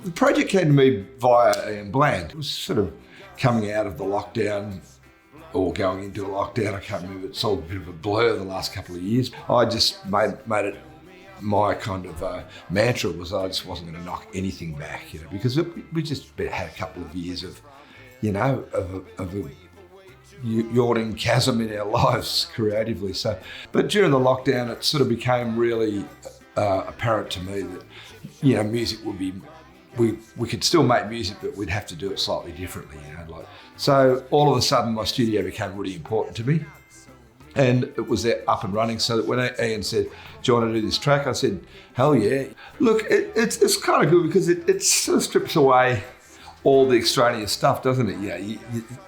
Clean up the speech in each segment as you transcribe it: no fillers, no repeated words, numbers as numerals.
The project came to me via Ian Bland. It was sort of coming out of the lockdown or going into a lockdown. I can't remember. It's all a bit of a blur the last couple of years. I just made it my kind of mantra was I just wasn't going to knock anything back, because we just had a couple of years of, of a yawning chasm in our lives creatively. So, but during the lockdown, it sort of became really apparent to me that, music would be, we could still make music, but we'd have to do it slightly differently, So all of a sudden, my studio became really important to me. And it was there up and running, so that when Ian said, "Do you want to do this track?" I said, "Hell yeah!" Look, it's kind of good because it sort of strips away all the extraneous stuff, doesn't it?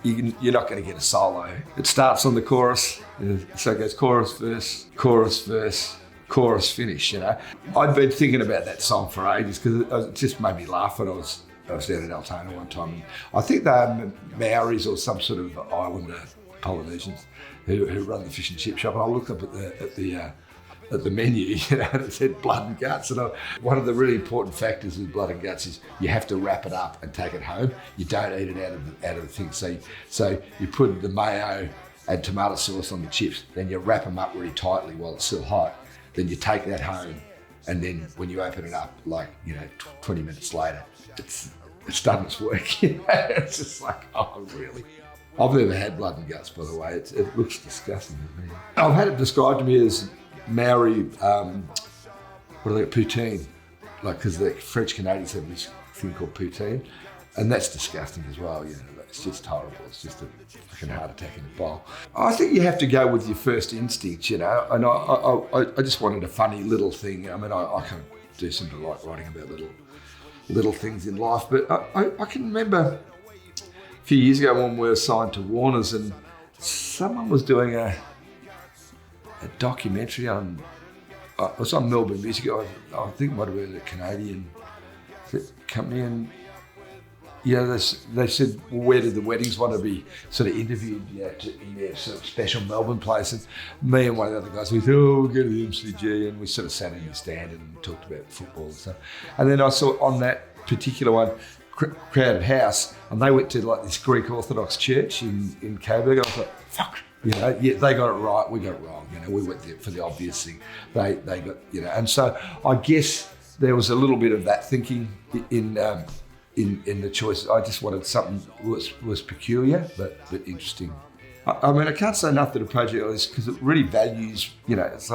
You're not going to get a solo. It starts on the chorus, so it goes chorus, verse, chorus, finish. I'd been thinking about that song for ages because it just made me laugh when I was down in Altona one time. And I think they're Maoris or some sort of islander Polynesians who run the fish and chip shop, and I looked up at the menu, and it said blood and guts. And one of the really important factors with blood and guts is you have to wrap it up and take it home. You don't eat it out of the thing. So you put the mayo and tomato sauce on the chips, then you wrap them up really tightly while it's still hot. Then you take that home, and then when you open it up, 20 minutes later, it's done its work. It's just like, oh, really? I've never had blood and guts, by the way. It looks disgusting to me. I've had it described to me as Maori, poutine, because the French Canadians have this thing called poutine, and that's disgusting as well. It's just horrible. It's just a fucking heart attack in a bowl. I think you have to go with your first instinct, and I just wanted a funny little thing. I mean, I can do some delight writing about little things in life, but I can remember a few years ago when we were signed to Warner's, and someone was doing a documentary on, it was on Melbourne music. I think it might have been a Canadian company, and they said, well, where did the weddings want to be sort of interviewed in their sort of special Melbourne place? And me and one of the other guys, we thought, we'll go to the MCG, and we sort of sat in the stand and talked about football and stuff. And then I saw on that particular one, Crowded House, and they went to this Greek Orthodox church in Coburg. I was like, fuck, they got it right, we got it wrong. We went there for the obvious thing. They got, and so I guess there was a little bit of that thinking in the choice. I just wanted something was peculiar but interesting. I mean, I can't say enough that a project like this, because it really values, it's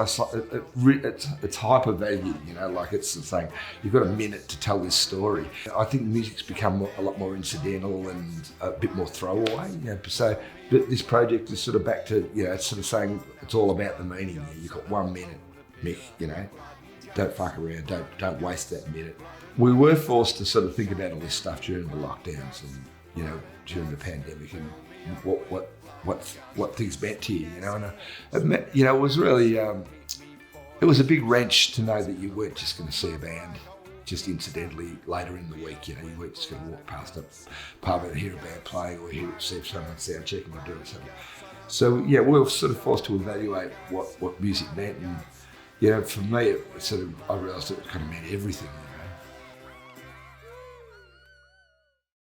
hyper valued, it's saying you've got a minute to tell this story. I think music's become a lot more incidental and a bit more throwaway. So, but this project is sort of back to, it's sort of saying it's all about the meaning. You've got 1 minute, Mick, don't fuck around, don't waste that minute. We were forced to sort of think about all this stuff during the lockdowns and, during the pandemic, and what things meant to you, and it was really, it was a big wrench to know that you weren't just going to see a band just incidentally later in the week. You weren't just going to walk past a pub and hear a band playing or see someone sound checking or doing something. So we were sort of forced to evaluate what music meant, and for me, I realised it kind of meant everything.